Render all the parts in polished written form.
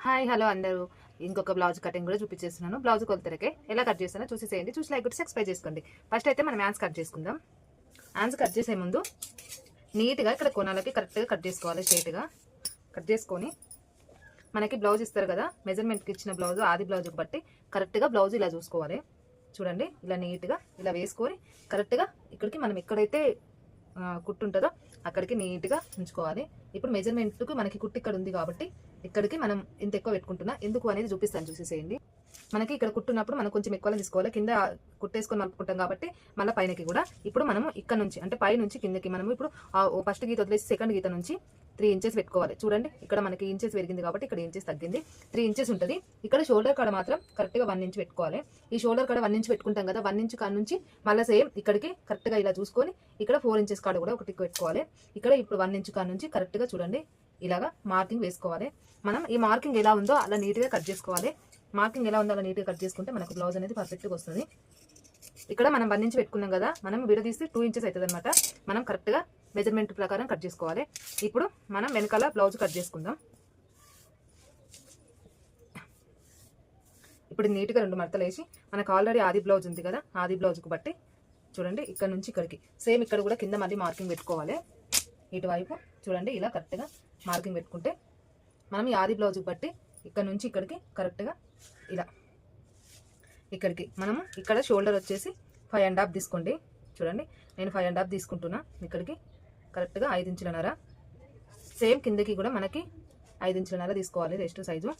Hi hello అందరూ ఇంకొక blouse cutting కూడా చూపించేస్తున్నాను. బ్లౌజ్ కొలతలకే ఎలా కట్ చేస్తానో చూసేసేయండి. చూసి లైక్ కొట్టి సబ్స్క్రైబ్ చేసుకోండి. ఫస్ట్ అయితే మనం హ్యాండ్స్ కట్ చేసుకుందాం. హ్యాండ్స్ కట్ చేసే ముందు నీట్గా ఇక్కడ కోణాలకి కరెక్ట్గా కట్ చేసుకోవాలి. స్ట్రైట్గా కట్ చేసుకొని మనకి బ్లౌజ్ ఇస్తారు కదా, మెజర్మెంట్కి ఇచ్చిన బ్లౌజ్ ఆది బ్లౌజ్కి బట్టి కరెక్ట్గా బ్లౌజ్ ఇలా చూసుకోవాలి. చూడండి ఇలా నీట్గా ఇలా వేసుకొని కరెక్ట్గా ఇక్కడికి మనం ఎక్కడైతే కుట్టు ఉంటుందో అక్కడికి నీట్గా ఉంచుకోవాలి. ఇప్పుడు మెజర్మెంట్కి మనకి కుట్టు ఇక్కడ ఉంది కాబట్టి ఇక్కడికి మనం ఇంత ఎక్కువ పెట్టుకుంటున్నా ఎందుకు అనేది చూపిస్తాను, చూసేసేయండి. మనకి ఇక్కడ కుట్టున్నప్పుడు మనం కొంచెం ఎక్కువ తీసుకోవాలి. కింద కుట్టేసుకొని మలుపుకుంటాం కాబట్టి మళ్ళీ పైనకి కూడా ఇప్పుడు మనము ఇక్కడ నుంచి అంటే పై నుంచి కిందకి మనము ఇప్పుడు ఫస్ట్ గీత వదిలేసి సెకండ్ గీత నుంచి 3 ఇంచెస్ పెట్టుకోవాలి. చూడండి ఇక్కడ మనకి ఇంచెస్ పెరిగింది కాబట్టి ఇక్కడ ఇంచెస్ తగ్గింది, 3 ఇంచెస్ ఉంటుంది. ఇక్కడ షోల్డర్ కాడ మాత్రం కరెక్ట్గా 1 ఇంచ్ పెట్టుకోవాలి. ఈ షోల్డర్ కాడ 1 ఇంచ్ పెట్టుకుంటాం కదా, 1 ఇంచ్ కాడ నుంచి మళ్ళీ సేమ్ ఇక్కడికి కరెక్ట్గా ఇలా చూసుకొని ఇక్కడ 4 ఇంచెస్ కాడ కూడా ఒకటి పెట్టుకోవాలి. ఇక్కడ ఇప్పుడు 1 ఇంచ్ కాడ నుంచి కరెక్ట్గా చూడండి ఇలాగా మార్కింగ్ వేసుకోవాలి. మనం ఈ మార్కింగ్ ఎలా ఉందో అలా నీట్గా కట్ చేసుకోవాలి. మార్కింగ్ ఎలా ఉందో అలా నీట్గా కట్ చేసుకుంటే మనకు బ్లౌజ్ అనేది పర్ఫెక్ట్గా వస్తుంది. ఇక్కడ మనం 1 ఇంచ్ పెట్టుకున్నాం కదా, మనం విడదీసి 2 ఇంచెస్ అవుతుంది అనమాట. మనం కరెక్ట్గా మెజర్మెంట్ ప్రకారం కట్ చేసుకోవాలి. ఇప్పుడు మనం వెనకాల బ్లౌజ్ కట్ చేసుకుందాం. ఇప్పుడు నీట్గా 2 మడతలు వేసి మనకు ఆల్రెడీ ఆది బ్లౌజ్ ఉంది కదా, ఆది బ్లౌజ్కి బట్టి చూడండి ఇక్కడ నుంచి ఇక్కడికి సేమ్ ఇక్కడ కూడా కింద మళ్ళీ మార్కింగ్ పెట్టుకోవాలి. ఇటువైపు చూడండి ఇలా కరెక్ట్గా మార్కింగ్ పెట్టుకుంటే మనం ఈ ఆది బ్లౌజ్కి బట్టి ఇక్కడ నుంచి ఇక్కడికి కరెక్ట్గా ఇలా ఇక్కడికి మనము ఇక్కడ షోల్డర్ వచ్చేసి 5.5 తీసుకోండి. చూడండి నేను 5.5 తీసుకుంటున్నా. ఇక్కడికి కరెక్ట్గా 5 ఇంచులన్నర. సేమ్ కిందకి కూడా మనకి 5 ఇంచులన్నర తీసుకోవాలి రెస్ట్ సైజు.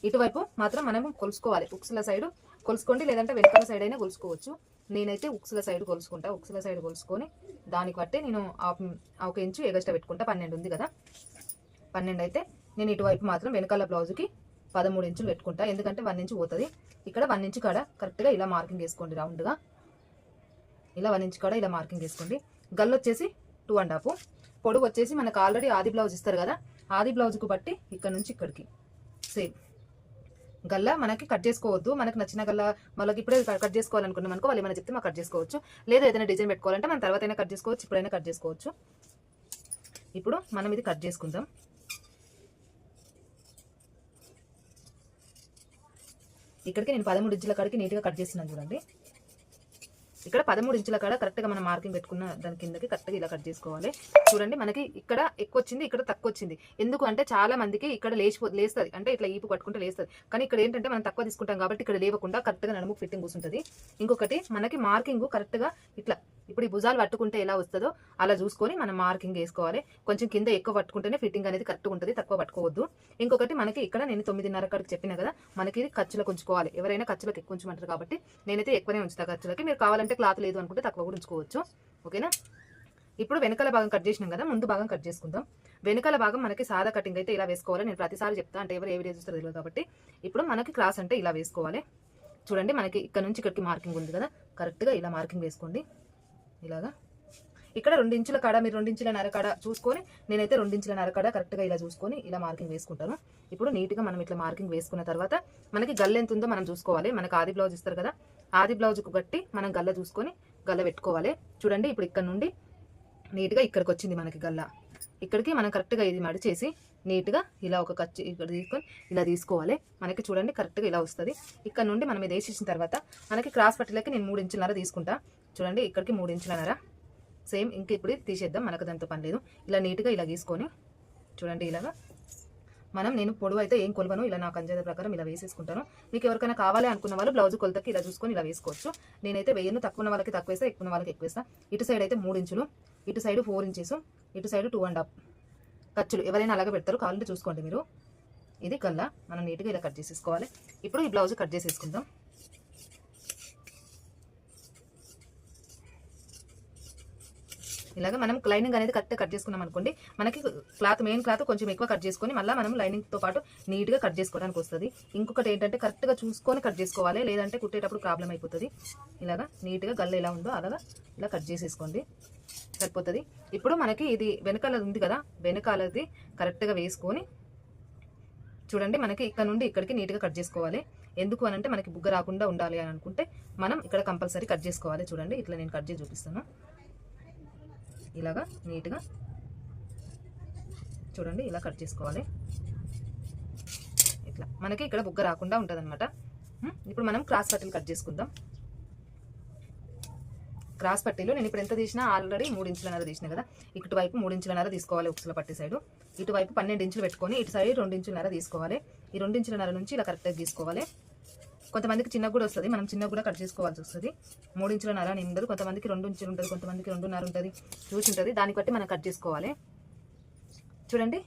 ఇటువైపు మాత్రం మనం కొలుసుకోవాలి. ఉక్సుల సైడు కొలుసుకోండి, లేదంటే వెనకాల సైడ్ అయినా కొలుసుకోవచ్చు. నేనైతే ఉక్సుల సైడ్ కొలుసుకుంటా. ఉక్సుల సైడ్ కొలుసుకొని దానికి బట్టి నేను 1 ఇంచు ఎగస్ట్రా పెట్టుకుంటా. 12 ఉంది కదా, 12 అయితే నేను ఇటువైపు మాత్రం వెనకాల బ్లౌజ్కి 13 ఇంచులు పెట్టుకుంటా. ఎందుకంటే 1 ఇంచు పోతుంది. ఇక్కడ 1 ఇంచు కాడ కరెక్ట్గా ఇలా మార్కింగ్ వేసుకోండి. రౌండ్గా ఇలా 1 ఇంచు కాడ ఇలా మార్కింగ్ వేసుకోండి. గల్లు వచ్చేసి 2.5. పొడుగు వచ్చేసి మనకు ఆల్రెడీ ఆది బ్లౌజ్ ఇస్తారు కదా, ఆది బ్లౌజ్కు బట్టి ఇక్కడ నుంచి ఇక్కడికి సేమ్ గల్లా మనకి కట్ చేసుకోవద్దు. మనకు నచ్చిన గల్లా వాళ్ళకి ఇప్పుడే కట్ చేసుకోవాలనుకున్నాం అనుకో, వాళ్ళు ఏమైనా చెప్తే మాకు కట్ చేసుకోవచ్చు. లేదా ఏదైనా డిజైన్ పెట్టుకోవాలంటే మనం తర్వాత అయినా కట్ చేసుకోవచ్చు, ఇప్పుడైనా కట్ చేసుకోవచ్చు. ఇప్పుడు మనం ఇది కట్ చేసుకుందాం. ఇక్కడికి నేను 13 ఇంచుల కాడికి నీట్గా కట్ చేస్తున్నాను. చూడండి ఇక్కడ 13 ఇంచుల కాడ కరెక్ట్గా మనం మార్కింగ్ పెట్టుకున్న దాని కిందకి కరెక్ట్గా ఇలా కట్ చేసుకోవాలి. చూడండి మనకి ఇక్కడ ఎక్కువ వచ్చింది, ఇక్కడ తక్కువ వచ్చింది. ఎందుకు అంటే చాలా మందికి ఇక్కడ లేస్తుంది, అంటే ఇట్లా ఈపు కట్టుకుంటే లేస్తుంది. కానీ ఇక్కడ ఏంటంటే మనం తక్కువ తీసుకుంటాం కాబట్టి ఇక్కడ లేవకుండా కరెక్ట్గా నడుము ఫిట్టింగ్ కూర్చుంటుంది. ఇంకొకటి మనకి మార్కింగ్ కరెక్ట్గా ఇట్లా ఇప్పుడు ఈ భుజాలు పట్టుకుంటే ఎలా వస్తుందో అలా చూసుకొని మనం మార్కింగ్ వేసుకోవాలి. కొంచెం కింద ఎక్కువ పట్టుకుంటేనే ఫిట్టింగ్ అనేది కరెక్ట్గా ఉంటుంది, తక్కువ పట్టుకోవద్దు. ఇంకొకటి మనకి ఇక్కడ నేను 9.5 కాడికి చెప్పిన కదా, మనకి ఖర్చులకు ఉంచుకోవాలి. ఎవరైనా ఖర్చులకు ఎక్కువ ఉంచమంటారు కాబట్టి నేనైతే ఎక్కువనే ఉంచుతా ఖర్చులకి. మీరు కావాలంటే క్లాత్ లేదు అనుకుంటే తక్కువ కూడా ఉంచుకోవచ్చు. ఓకేనా. ఇప్పుడు వెనకాల భాగం కట్ చేసినాం కదా, ముందు భాగం కట్ చేసుకుందాం. వెనకాల భాగం మనకి సాదా కటింగ్ అయితే ఇలా వేసుకోవాలి. నేను ప్రతిసారి చెప్తా, అంటే ఎవరు ఏ వీడియో చూస్తారో తెలియదు కాబట్టి. ఇప్పుడు మనకి క్రాస్ అంటే ఇలా వేసుకోవాలి. చూడండి మనకి ఇక్కడ నుంచి ఇక్కడికి మార్కింగ్ ఉంది కదా, కరెక్ట్గా ఇలా మార్కింగ్ వేసుకోండి. ఇలాగా ఇక్కడ 2 ఇంచుల కాడ మీరు 2 ఇంచుల కాడ చూసుకొని, నేనైతే 2 ఇంచుల కాడ కరెక్ట్గా ఇలా చూసుకొని ఇలా మార్కింగ్ వేసుకుంటాను. ఇప్పుడు నీట్గా మనం ఇట్లా మార్కింగ్ వేసుకున్న తర్వాత మనకి గల్ల ఎంత ఉందో మనం చూసుకోవాలి. మనకి ఆది బ్లౌజ్ ఇస్తారు కదా, ఆది బ్లౌజ్కు బట్టి మనం గల్ల చూసుకొని గల్ల పెట్టుకోవాలి. చూడండి ఇప్పుడు ఇక్కడ నుండి నీట్గా ఇక్కడికి వచ్చింది మనకి గల్ల. ఇక్కడికి మనం కరెక్ట్గా ఇది మడిచేసి నీట్గా ఇలా ఒక కచ్చి ఇక్కడ తీసుకొని ఇలా తీసుకోవాలి. మనకి చూడండి కరెక్ట్గా ఇలా వస్తుంది. ఇక్కడ నుండి మనం ఇది వేసేసిన తర్వాత మనకి క్రాస్ పట్టిలకి నేను 3 ఇంచులన్నర తీసుకుంటా. చూడండి ఇక్కడికి 3 ఇంచులన్నర సేమ్. ఇంక ఇప్పుడు తీసేద్దాం, మనకు దాంతో పని లేదు. ఇలా నీట్గా ఇలా తీసుకొని చూడండి ఇలాగా నేను పొడవు అయితే ఏం కొలవను, ఇలా నాకు అంజాద ప్రకారం ఇలా వేసేసుకుంటాను. మీకు ఎవరికైనా కావాలి అనుకున్న వాళ్ళు బ్లౌజ్ కొలతకి ఇలా చూసుకొని ఇలా వేసుకోవచ్చు. నేనైతే వేయను, తక్కువ ఉన్న వాళ్ళకి తక్కువ వేస్తా, ఎక్కువ ఉన్న వాళ్ళకి ఎక్కువ వేస్తా. ఇటు సైడ్ అయితే 3 ఇంచులు, ఇటు సైడ్ 4 ఇంచెస్, ఇటు సైడ్ 2.5 ఖర్చులు. ఎవరైనా అలాగే పెడతారు, కావాలంటే చూసుకోండి మీరు. ఇది కల్లా మనం నీట్గా ఇలా కట్ చేసేసుకోవాలి. ఇప్పుడు ఈ బ్లౌజ్ కట్ చేసేసుకుందాం. ఇలాగ మనం లైనింగ్ అనేది కరెక్ట్గా కట్ చేసుకున్నాం అనుకోండి, మనకి క్లాత్ మెయిన్ క్లాత్ కొంచెం ఎక్కువ కట్ చేసుకొని మళ్ళీ మనం లైనింగ్తో పాటు నీట్గా కట్ చేసుకోవడానికి వస్తుంది. ఇంకొకటి ఏంటంటే కరెక్ట్గా చూసుకొని కట్ చేసుకోవాలి, లేదంటే కుట్టేటప్పుడు ప్రాబ్లం అయిపోతుంది. ఇలాగా నీట్గా గల్ల ఎలా ఉందో అలాగా ఇలా కట్ చేసేసుకోండి, సరిపోతుంది. ఇప్పుడు మనకి ఇది వెనకాల ఉంది కదా, వెనకాలది కరెక్ట్గా వేసుకొని చూడండి మనకి ఇక్కడ నుండి ఇక్కడికి నీట్గా కట్ చేసుకోవాలి. ఎందుకు అనంటే మనకి బుగ్గ రాకుండా ఉండాలి అని అనుకుంటే మనం ఇక్కడ కంపల్సరీ కట్ చేసుకోవాలి. చూడండి ఇట్లా నేను కట్ చేసి చూపిస్తాను. ఇలాగా నీట్గా చూడండి ఇలా కట్ చేసుకోవాలి. ఇట్లా మనకి ఇక్కడ బుగ్గ రాకుండా ఉంటుంది అనమాట. ఇప్పుడు మనం క్రాస్ పట్టీలు కట్ చేసుకుందాం. క్రాస్ పట్టీలు నేను ఇప్పుడు ఎంత తీసినా ఆల్రెడీ 3 ఇంచులన్నర తీసిన కదా, ఇటువైపు 3 ఇంచులన్నర తీసుకోవాలి ఉక్సుల పట్టి సైడు, ఇటువైపు 12 ఇంచులు పెట్టుకొని ఇటు సైడ్ 2 ఇంచులన్నర తీసుకోవాలి. ఈ 2 ఇంచులన్నర నుంచి ఇలా కరెక్ట్గా తీసుకోవాలి. కొంతమందికి చిన్నగా కూడా వస్తుంది, మనం చిన్నగా కూడా కట్ చేసుకోవాల్సి వస్తుంది. 3 ఇంచులన్నర అని ఉండదు, కొంతమందికి 2 ఇంచులు ఉంటుంది, కొంతమందికి 2.5 ఉంటుంది, చూసి ఉంటుంది, దాన్ని బట్టి మనం కట్ చేసుకోవాలి. చూడండి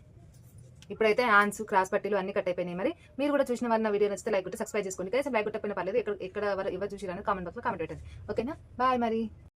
ఇప్పుడైతే హ్యాండ్స్ క్రాస్ పట్టీలు అన్ని కట్ అయిపోయినాయి. మరి మీరు కూడా చూసిన వారు నా వీడియో నచ్చితే లైక్ కొట్టి సబ్స్క్రైబ్ చేసుకోండి. కనీసం లైక్ కొట్టకపోయినా పర్లేదు, ఎక్కడ ఎవరు చూసిరని కామెంట్ బాక్స్లో కామెంట్ పెట్టండి. ఓకేనా, బాయ్ మరి.